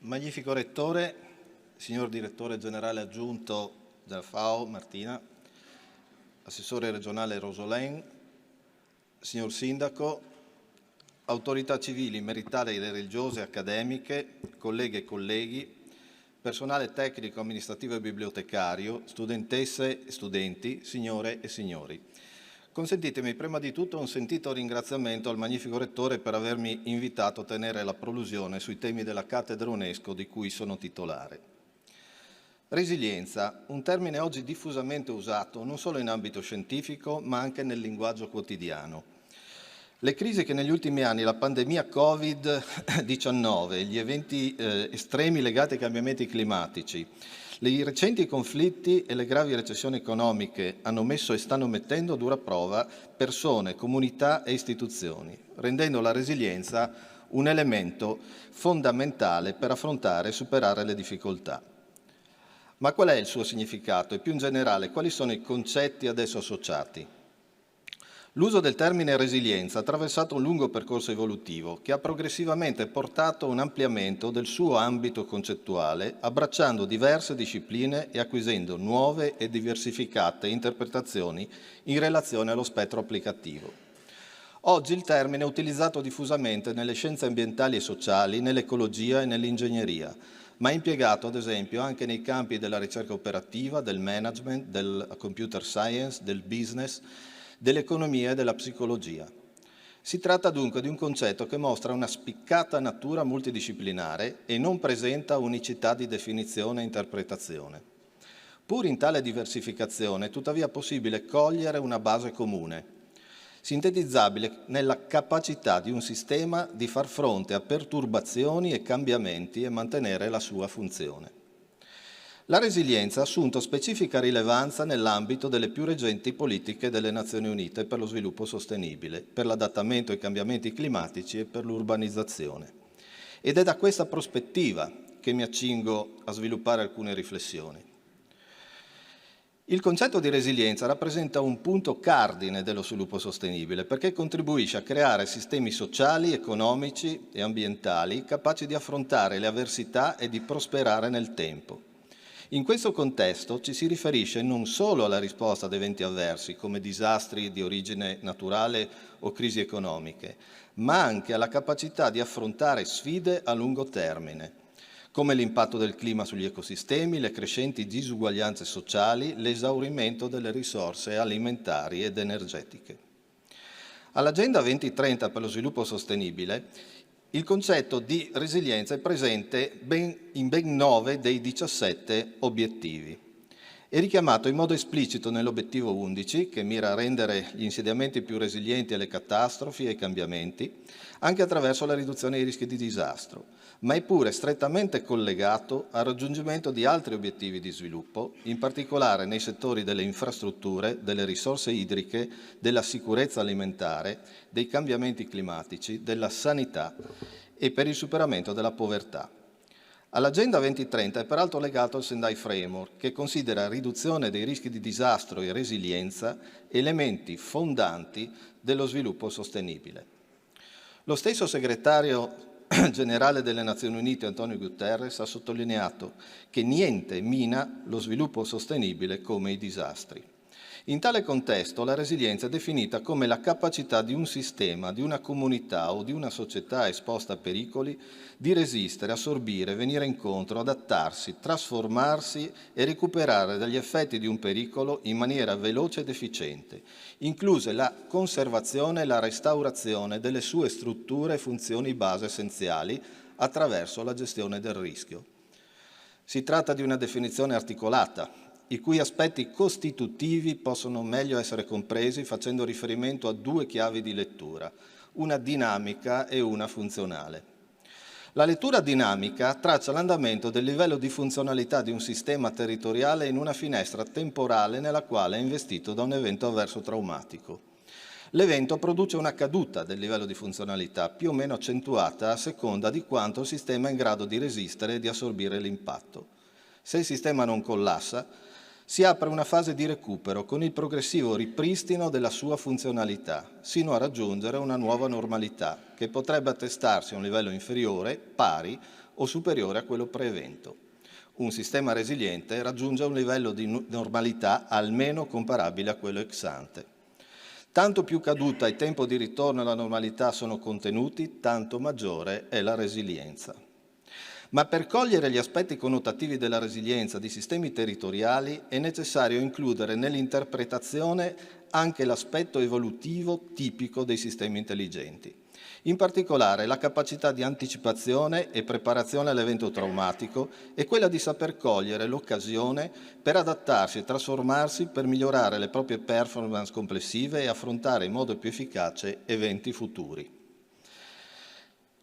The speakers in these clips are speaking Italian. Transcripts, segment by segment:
Magnifico Rettore, signor Direttore Generale Aggiunto della FAO Martina, Assessore Regionale Rosolén, signor Sindaco, autorità civili, militari e religiose, accademiche, colleghe e colleghi, personale tecnico, amministrativo e bibliotecario, studentesse e studenti, signore e signori. Consentitemi prima di tutto un sentito ringraziamento al Magnifico Rettore per avermi invitato a tenere la prolusione sui temi della cattedra UNESCO di cui sono titolare. Resilienza, un termine oggi diffusamente usato non solo in ambito scientifico ma anche nel linguaggio quotidiano. Le crisi che negli ultimi anni, la pandemia Covid-19, gli eventi estremi legati ai cambiamenti climatici, i recenti conflitti e le gravi recessioni economiche hanno messo e stanno mettendo a dura prova persone, comunità e istituzioni, rendendo la resilienza un elemento fondamentale per affrontare e superare le difficoltà. Ma qual è il suo significato e più in generale quali sono i concetti ad esso associati? L'uso del termine resilienza ha attraversato un lungo percorso evolutivo che ha progressivamente portato a un ampliamento del suo ambito concettuale, abbracciando diverse discipline e acquisendo nuove e diversificate interpretazioni in relazione allo spettro applicativo. Oggi il termine è utilizzato diffusamente nelle scienze ambientali e sociali, nell'ecologia e nell'ingegneria, ma è impiegato ad esempio anche nei campi della ricerca operativa, del management, del computer science, del business, dell'economia e della psicologia. Si tratta dunque di un concetto che mostra una spiccata natura multidisciplinare e non presenta unicità di definizione e interpretazione. Pur in tale diversificazione è tuttavia possibile cogliere una base comune, sintetizzabile nella capacità di un sistema di far fronte a perturbazioni e cambiamenti e mantenere la sua funzione. La resilienza ha assunto specifica rilevanza nell'ambito delle più recenti politiche delle Nazioni Unite per lo sviluppo sostenibile, per l'adattamento ai cambiamenti climatici e per l'urbanizzazione. Ed è da questa prospettiva che mi accingo a sviluppare alcune riflessioni. Il concetto di resilienza rappresenta un punto cardine dello sviluppo sostenibile perché contribuisce a creare sistemi sociali, economici e ambientali capaci di affrontare le avversità e di prosperare nel tempo. In questo contesto ci si riferisce non solo alla risposta ad eventi avversi come disastri di origine naturale o crisi economiche, ma anche alla capacità di affrontare sfide a lungo termine, come l'impatto del clima sugli ecosistemi, le crescenti disuguaglianze sociali, l'esaurimento delle risorse alimentari ed energetiche. All'Agenda 2030 per lo sviluppo sostenibile il concetto di resilienza è presente in ben 9 dei 17 obiettivi. È richiamato in modo esplicito nell'obiettivo 11, che mira a rendere gli insediamenti più resilienti alle catastrofi e ai cambiamenti, anche attraverso la riduzione dei rischi di disastro, ma è pure strettamente collegato al raggiungimento di altri obiettivi di sviluppo, in particolare nei settori delle infrastrutture, delle risorse idriche, della sicurezza alimentare, dei cambiamenti climatici, della sanità e per il superamento della povertà. All'Agenda 2030 è peraltro legato al Sendai Framework, che considera riduzione dei rischi di disastro e resilienza elementi fondanti dello sviluppo sostenibile. Lo stesso segretario generale delle Nazioni Unite, Antonio Guterres, ha sottolineato che niente mina lo sviluppo sostenibile come i disastri. In tale contesto la resilienza è definita come la capacità di un sistema, di una comunità o di una società esposta a pericoli di resistere, assorbire, venire incontro, adattarsi, trasformarsi e recuperare dagli effetti di un pericolo in maniera veloce ed efficiente, incluse la conservazione e la restaurazione delle sue strutture e funzioni base essenziali attraverso la gestione del rischio. Si tratta di una definizione articolata, i cui aspetti costitutivi possono meglio essere compresi facendo riferimento a due chiavi di lettura, una dinamica e una funzionale. La lettura dinamica traccia l'andamento del livello di funzionalità di un sistema territoriale in una finestra temporale nella quale è investito da un evento avverso traumatico. L'evento produce una caduta del livello di funzionalità più o meno accentuata a seconda di quanto il sistema è in grado di resistere e di assorbire l'impatto. Se il sistema non collassa, Si apre una fase di recupero con il progressivo ripristino della sua funzionalità, sino a raggiungere una nuova normalità, che potrebbe attestarsi a un livello inferiore, pari o superiore a quello pre-evento. Un sistema resiliente raggiunge un livello di normalità almeno comparabile a quello ex ante. Tanto più caduta e tempo di ritorno alla normalità sono contenuti, tanto maggiore è la resilienza. Ma per cogliere gli aspetti connotativi della resilienza di sistemi territoriali è necessario includere nell'interpretazione anche l'aspetto evolutivo tipico dei sistemi intelligenti. In particolare la capacità di anticipazione e preparazione all'evento traumatico è quella di saper cogliere l'occasione per adattarsi e trasformarsi per migliorare le proprie performance complessive e affrontare in modo più efficace eventi futuri.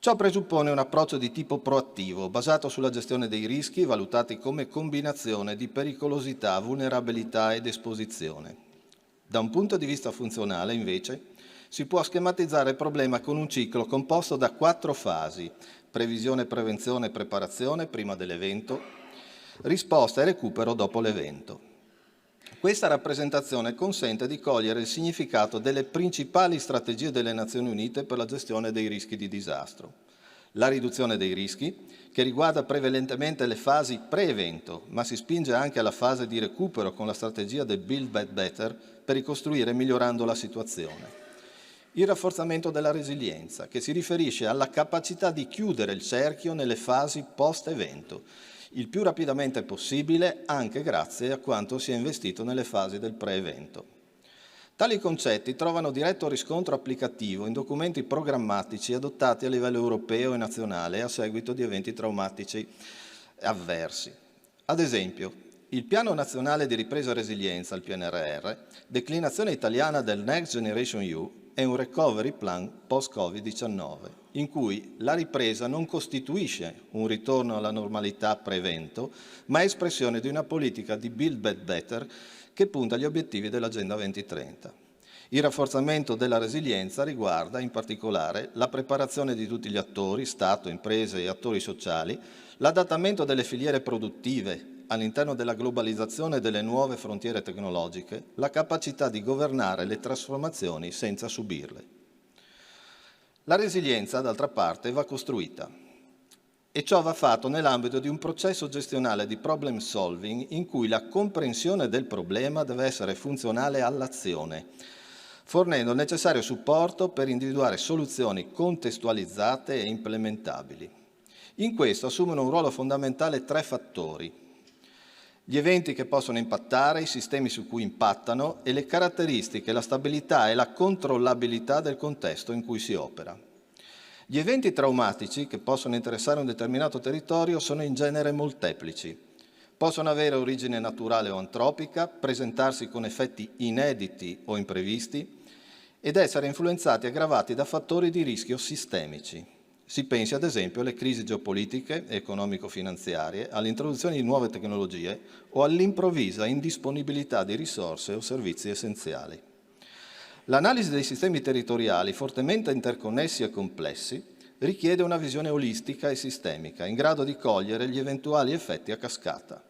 Ciò presuppone un approccio di tipo proattivo, basato sulla gestione dei rischi, valutati come combinazione di pericolosità, vulnerabilità ed esposizione. Da un punto di vista funzionale, invece, si può schematizzare il problema con un ciclo composto da 4 fasi: previsione, prevenzione e preparazione prima dell'evento, risposta e recupero dopo l'evento. Questa rappresentazione consente di cogliere il significato delle principali strategie delle Nazioni Unite per la gestione dei rischi di disastro. La riduzione dei rischi, che riguarda prevalentemente le fasi pre-evento, ma si spinge anche alla fase di recupero con la strategia del Build Back Better per ricostruire migliorando la situazione. Il rafforzamento della resilienza, che si riferisce alla capacità di chiudere il cerchio nelle fasi post-evento, il più rapidamente possibile, anche grazie a quanto si è investito nelle fasi del pre-evento. Tali concetti trovano diretto riscontro applicativo in documenti programmatici adottati a livello europeo e nazionale a seguito di eventi traumatici avversi. Ad esempio, il Piano Nazionale di Ripresa e Resilienza, il PNRR, declinazione italiana del Next Generation EU, è un recovery plan post-Covid-19, in cui la ripresa non costituisce un ritorno alla normalità pre-evento, ma è espressione di una politica di Build Back Better che punta agli obiettivi dell'Agenda 2030. Il rafforzamento della resilienza riguarda in particolare la preparazione di tutti gli attori, Stato, imprese e attori sociali, l'adattamento delle filiere produttive all'interno della globalizzazione delle nuove frontiere tecnologiche, la capacità di governare le trasformazioni senza subirle. La resilienza, d'altra parte, va costruita e ciò va fatto nell'ambito di un processo gestionale di problem solving in cui la comprensione del problema deve essere funzionale all'azione, fornendo il necessario supporto per individuare soluzioni contestualizzate e implementabili. In questo assumono un ruolo fondamentale 3 fattori: gli eventi che possono impattare, i sistemi su cui impattano e le caratteristiche, la stabilità e la controllabilità del contesto in cui si opera. Gli eventi traumatici che possono interessare un determinato territorio sono in genere molteplici. Possono avere origine naturale o antropica, presentarsi con effetti inediti o imprevisti ed essere influenzati e aggravati da fattori di rischio sistemici. Si pensi ad esempio alle crisi geopolitiche e economico-finanziarie, all'introduzione di nuove tecnologie o all'improvvisa indisponibilità di risorse o servizi essenziali. L'analisi dei sistemi territoriali fortemente interconnessi e complessi richiede una visione olistica e sistemica, in grado di cogliere gli eventuali effetti a cascata.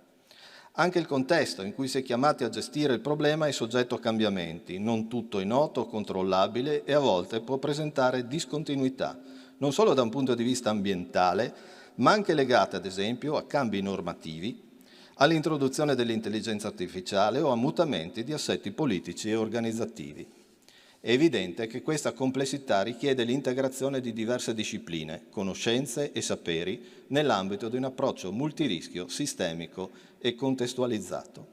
Anche il contesto in cui si è chiamati a gestire il problema è soggetto a cambiamenti, non tutto è noto o controllabile e a volte può presentare discontinuità, non solo da un punto di vista ambientale, ma anche legate, ad esempio, a cambi normativi, all'introduzione dell'intelligenza artificiale o a mutamenti di assetti politici e organizzativi. È evidente che questa complessità richiede l'integrazione di diverse discipline, conoscenze e saperi nell'ambito di un approccio multirischio, sistemico e contestualizzato.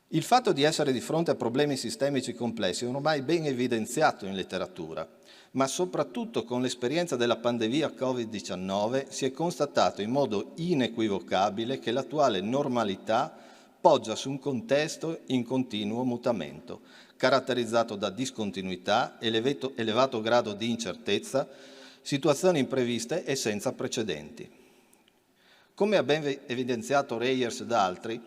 Il fatto di essere di fronte a problemi sistemici complessi è ormai ben evidenziato in letteratura, ma soprattutto con l'esperienza della pandemia Covid-19 si è constatato in modo inequivocabile che l'attuale normalità poggia su un contesto in continuo mutamento, caratterizzato da discontinuità, elevato grado di incertezza, situazioni impreviste e senza precedenti. Come ha ben evidenziato Reyers ed altri,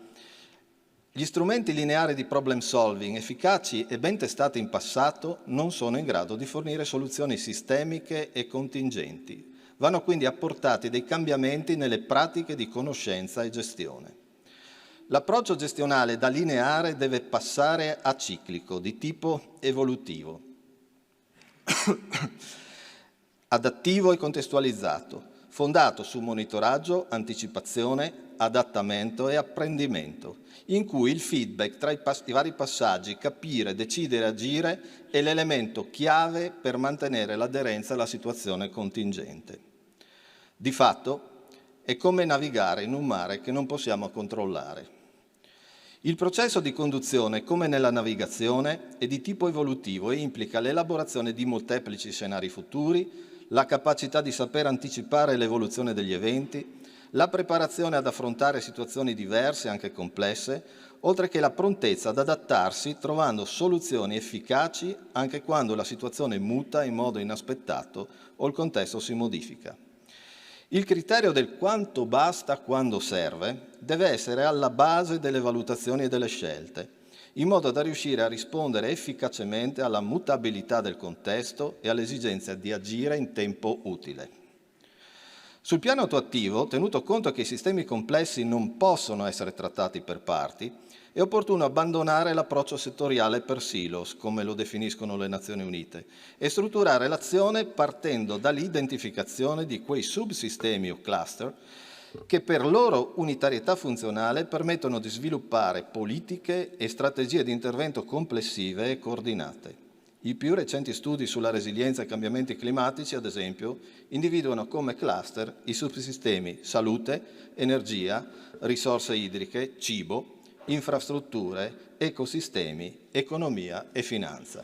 gli strumenti lineari di problem solving efficaci e ben testati in passato non sono in grado di fornire soluzioni sistemiche e contingenti. Vanno quindi apportati dei cambiamenti nelle pratiche di conoscenza e gestione. L'approccio gestionale da lineare deve passare a ciclico, di tipo evolutivo, adattivo e contestualizzato, fondato su monitoraggio, anticipazione, adattamento e apprendimento, in cui il feedback tra i vari passaggi, capire, decidere, agire, è l'elemento chiave per mantenere l'aderenza alla situazione contingente. Di fatto, è come navigare in un mare che non possiamo controllare. Il processo di conduzione, come nella navigazione, è di tipo evolutivo e implica l'elaborazione di molteplici scenari futuri, la capacità di saper anticipare l'evoluzione degli eventi, la preparazione ad affrontare situazioni diverse, anche complesse, oltre che la prontezza ad adattarsi trovando soluzioni efficaci anche quando la situazione muta in modo inaspettato o il contesto si modifica. Il criterio del quanto basta quando serve deve essere alla base delle valutazioni e delle scelte, in modo da riuscire a rispondere efficacemente alla mutabilità del contesto e all'esigenza di agire in tempo utile. Sul piano attuativo, tenuto conto che i sistemi complessi non possono essere trattati per parti, è opportuno abbandonare l'approccio settoriale per silos, come lo definiscono le Nazioni Unite, e strutturare l'azione partendo dall'identificazione di quei subsistemi o cluster che per loro unitarietà funzionale permettono di sviluppare politiche e strategie di intervento complessive e coordinate. I più recenti studi sulla resilienza ai cambiamenti climatici, ad esempio, individuano come cluster i subsistemi salute, energia, risorse idriche, cibo, infrastrutture, ecosistemi, economia e finanza.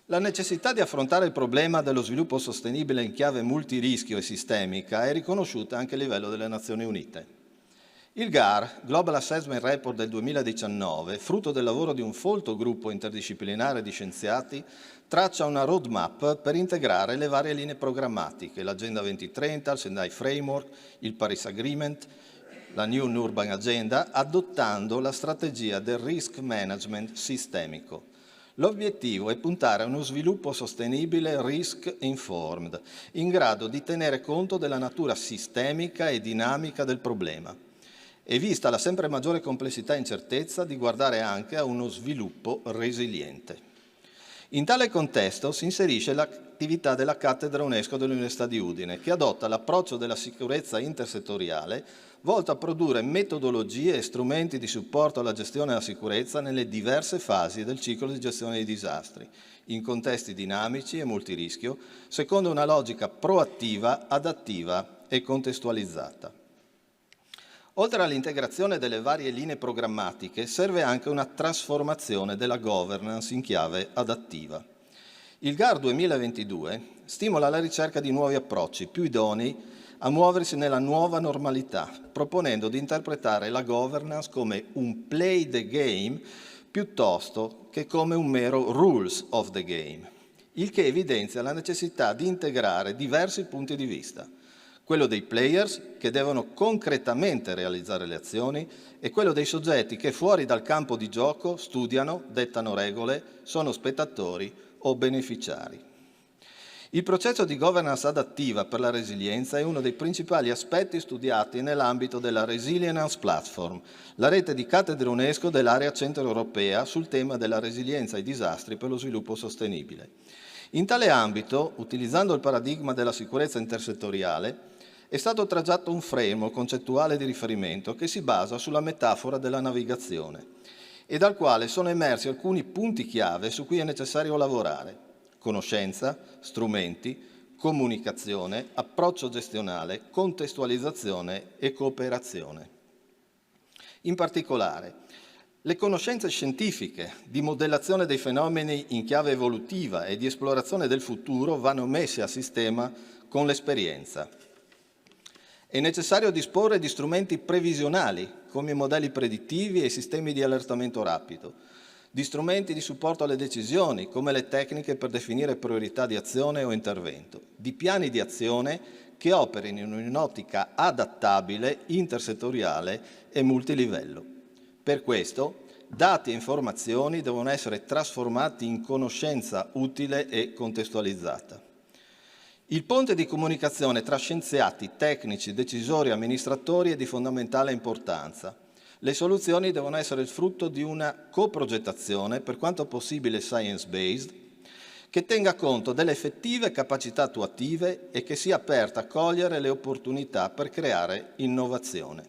La necessità di affrontare il problema dello sviluppo sostenibile in chiave multirischio e sistemica è riconosciuta anche a livello delle Nazioni Unite. Il GAR, Global Assessment Report del 2019, frutto del lavoro di un folto gruppo interdisciplinare di scienziati, traccia una roadmap per integrare le varie linee programmatiche, l'Agenda 2030, il Sendai Framework, il Paris Agreement, la New Urban Agenda, adottando la strategia del risk management sistemico. L'obiettivo è puntare a uno sviluppo sostenibile risk informed, in grado di tenere conto della natura sistemica e dinamica del problema, e vista la sempre maggiore complessità e incertezza di guardare anche a uno sviluppo resiliente. In tale contesto si inserisce l'attività della cattedra UNESCO dell'Università di Udine, che adotta l'approccio della sicurezza intersettoriale volto a produrre metodologie e strumenti di supporto alla gestione della sicurezza nelle diverse fasi del ciclo di gestione dei disastri, in contesti dinamici e multirischio, secondo una logica proattiva, adattiva e contestualizzata. Oltre all'integrazione delle varie linee programmatiche, serve anche una trasformazione della governance in chiave adattiva. Il GAR 2022 stimola la ricerca di nuovi approcci più idonei a muoversi nella nuova normalità, proponendo di interpretare la governance come un play the game piuttosto che come un mero rules of the game, il che evidenzia la necessità di integrare diversi punti di vista: quello dei players che devono concretamente realizzare le azioni e quello dei soggetti che fuori dal campo di gioco studiano, dettano regole, sono spettatori o beneficiari. Il processo di governance adattiva per la resilienza è uno dei principali aspetti studiati nell'ambito della Resilience Platform, la rete di cattedre UNESCO dell'area centroeuropea sul tema della resilienza ai disastri per lo sviluppo sostenibile. In tale ambito, utilizzando il paradigma della sicurezza intersettoriale, è stato tracciato un framework concettuale di riferimento che si basa sulla metafora della navigazione e dal quale sono emersi alcuni punti chiave su cui è necessario lavorare: conoscenza, strumenti, comunicazione, approccio gestionale, contestualizzazione e cooperazione. In particolare, le conoscenze scientifiche di modellazione dei fenomeni in chiave evolutiva e di esplorazione del futuro vanno messe a sistema con l'esperienza. È necessario disporre di strumenti previsionali, come i modelli predittivi e i sistemi di allertamento rapido, di strumenti di supporto alle decisioni, come le tecniche per definire priorità di azione o intervento, di piani di azione che operino in un'ottica adattabile, intersettoriale e multilivello. Per questo, dati e informazioni devono essere trasformati in conoscenza utile e contestualizzata. Il ponte di comunicazione tra scienziati, tecnici, decisori e amministratori è di fondamentale importanza. Le soluzioni devono essere il frutto di una coprogettazione, per quanto possibile science-based, che tenga conto delle effettive capacità attuative e che sia aperta a cogliere le opportunità per creare innovazione.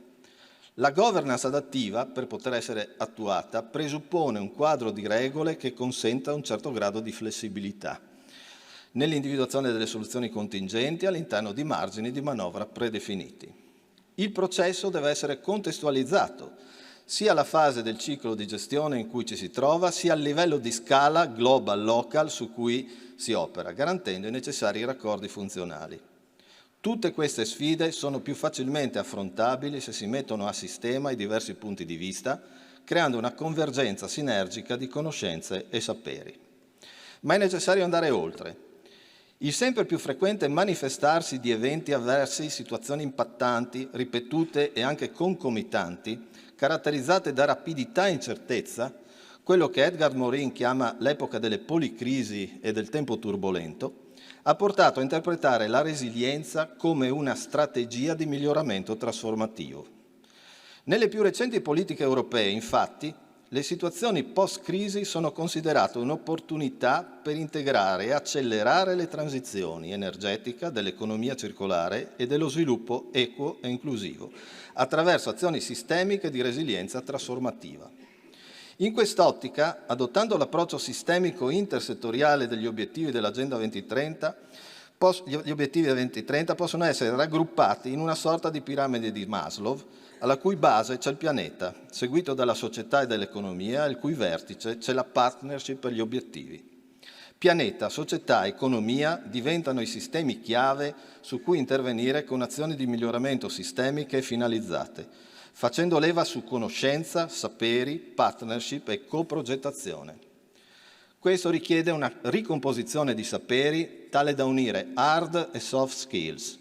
La governance adattiva, per poter essere attuata, presuppone un quadro di regole che consenta un certo grado di flessibilità nell'individuazione delle soluzioni contingenti all'interno di margini di manovra predefiniti. Il processo deve essere contestualizzato sia alla fase del ciclo di gestione in cui ci si trova, sia al livello di scala global-local su cui si opera, garantendo i necessari raccordi funzionali. Tutte queste sfide sono più facilmente affrontabili se si mettono a sistema i diversi punti di vista, creando una convergenza sinergica di conoscenze e saperi. Ma è necessario andare oltre. Il sempre più frequente manifestarsi di eventi avversi, situazioni impattanti, ripetute e anche concomitanti, caratterizzate da rapidità e incertezza, quello che Edgar Morin chiama l'epoca delle policrisi e del tempo turbolento, ha portato a interpretare la resilienza come una strategia di miglioramento trasformativo. Nelle più recenti politiche europee, infatti, le situazioni post-crisi sono considerate un'opportunità per integrare e accelerare le transizioni energetica, dell'economia circolare e dello sviluppo equo e inclusivo, attraverso azioni sistemiche di resilienza trasformativa. In quest'ottica, adottando l'approccio sistemico intersettoriale degli obiettivi dell'Agenda 2030, gli obiettivi del 2030 possono essere raggruppati in una sorta di piramide di Maslow, alla cui base c'è il pianeta, seguito dalla società e dall'economia, al cui vertice c'è la partnership per gli obiettivi. Pianeta, società, economia diventano i sistemi chiave su cui intervenire con azioni di miglioramento sistemiche e finalizzate, facendo leva su conoscenza, saperi, partnership e coprogettazione. Questo richiede una ricomposizione di saperi tale da unire hard e soft skills.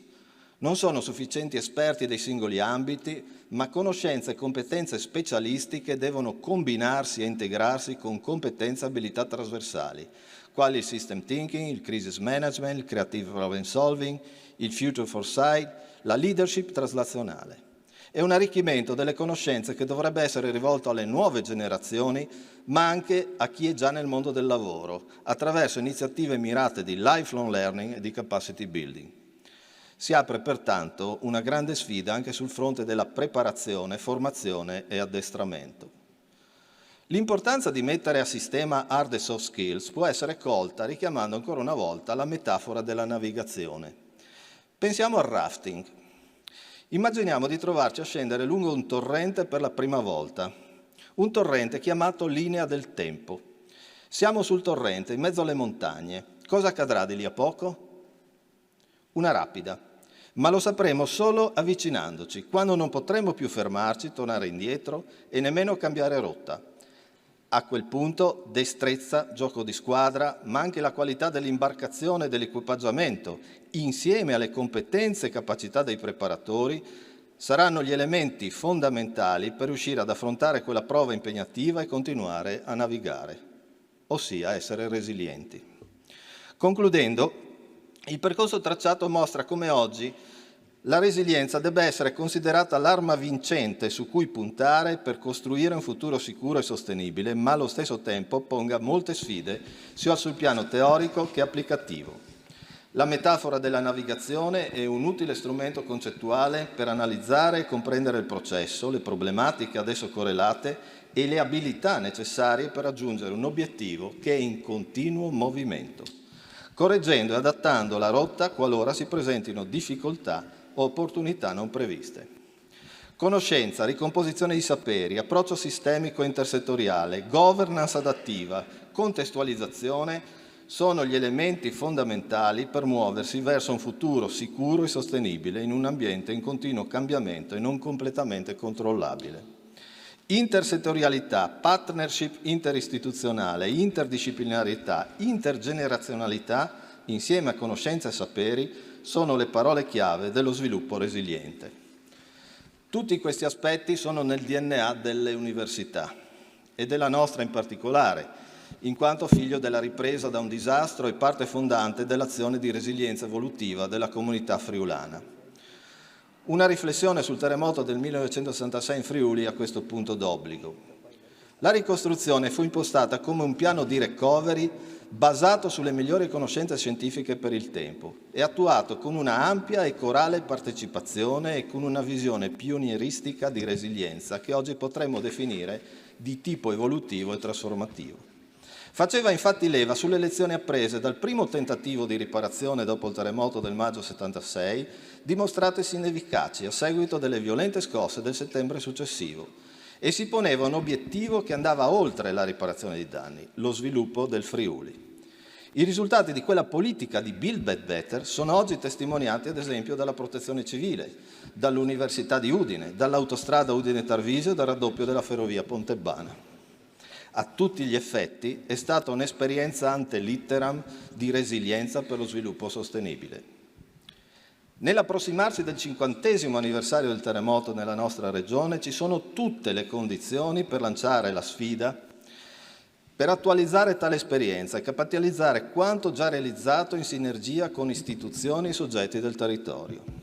Non sono sufficienti esperti dei singoli ambiti, ma conoscenze e competenze specialistiche devono combinarsi e integrarsi con competenze e abilità trasversali, quali il system thinking, il crisis management, il creative problem solving, il future foresight, la leadership traslazionale. È un arricchimento delle conoscenze che dovrebbe essere rivolto alle nuove generazioni, ma anche a chi è già nel mondo del lavoro, attraverso iniziative mirate di lifelong learning e di capacity building. Si apre pertanto una grande sfida anche sul fronte della preparazione, formazione e addestramento. L'importanza di mettere a sistema hard e soft skills può essere colta richiamando ancora una volta la metafora della navigazione. Pensiamo al rafting. Immaginiamo di trovarci a scendere lungo un torrente per la prima volta, un torrente chiamato linea del tempo. Siamo sul torrente, in mezzo alle montagne. Cosa accadrà di lì a poco? Una rapida, ma lo sapremo solo avvicinandoci, quando non potremo più fermarci, tornare indietro e nemmeno cambiare rotta. A quel punto destrezza, gioco di squadra, ma anche la qualità dell'imbarcazione e dell'equipaggiamento, insieme alle competenze e capacità dei preparatori, saranno gli elementi fondamentali per riuscire ad affrontare quella prova impegnativa e continuare a navigare, ossia essere resilienti. Concludendo, il percorso tracciato mostra come oggi la resilienza debba essere considerata l'arma vincente su cui puntare per costruire un futuro sicuro e sostenibile, ma allo stesso tempo ponga molte sfide sia sul piano teorico che applicativo. La metafora della navigazione è un utile strumento concettuale per analizzare e comprendere il processo, le problematiche ad esso correlate e le abilità necessarie per raggiungere un obiettivo che è in continuo movimento, correggendo e adattando la rotta qualora si presentino difficoltà o opportunità non previste. Conoscenza, ricomposizione di saperi, approccio sistemico intersettoriale, governance adattiva, contestualizzazione sono gli elementi fondamentali per muoversi verso un futuro sicuro e sostenibile in un ambiente in continuo cambiamento e non completamente controllabile. Intersettorialità, partnership interistituzionale, interdisciplinarietà, intergenerazionalità, insieme a conoscenza e saperi, sono le parole chiave dello sviluppo resiliente. Tutti questi aspetti sono nel DNA delle università e della nostra in particolare, in quanto figlio della ripresa da un disastro e parte fondante dell'azione di resilienza evolutiva della comunità friulana. Una riflessione sul terremoto del 1966 in Friuli a questo punto d'obbligo. La ricostruzione fu impostata come un piano di recovery basato sulle migliori conoscenze scientifiche per il tempo e attuato con una ampia e corale partecipazione e con una visione pionieristica di resilienza che oggi potremmo definire di tipo evolutivo e trasformativo. Faceva infatti leva sulle lezioni apprese dal primo tentativo di riparazione dopo il terremoto del maggio 76, dimostratesi inefficaci a seguito delle violente scosse del settembre successivo, e si poneva un obiettivo che andava oltre la riparazione dei danni, lo sviluppo del Friuli. I risultati di quella politica di Build Back Better sono oggi testimoniati ad esempio dalla Protezione Civile, dall'Università di Udine, dall'autostrada Udine-Tarvisio e dal raddoppio della ferrovia Pontebana. A tutti gli effetti è stata un'esperienza ante litteram di resilienza per lo sviluppo sostenibile. Nell'approssimarsi del 50° anniversario del terremoto nella nostra regione ci sono tutte le condizioni per lanciare la sfida, per attualizzare tale esperienza e capitalizzare quanto già realizzato in sinergia con istituzioni e soggetti del territorio.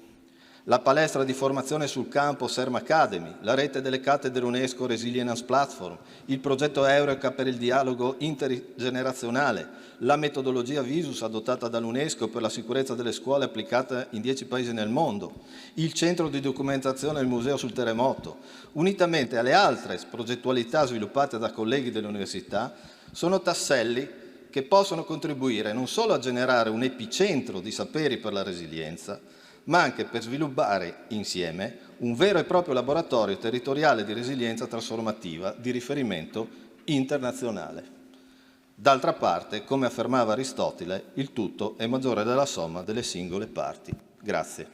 La palestra di formazione sul campo SERM Academy, la rete delle cattedre UNESCO Resilience Platform, il progetto Eureka per il dialogo intergenerazionale, la metodologia Visus adottata dall'UNESCO per la sicurezza delle scuole applicata in 10 paesi nel mondo, il centro di documentazione del Museo sul terremoto, unitamente alle altre progettualità sviluppate da colleghi dell'università, sono tasselli che possono contribuire non solo a generare un epicentro di saperi per la resilienza, ma anche per sviluppare insieme un vero e proprio laboratorio territoriale di resilienza trasformativa di riferimento internazionale. D'altra parte, come affermava Aristotele, il tutto è maggiore della somma delle singole parti. Grazie.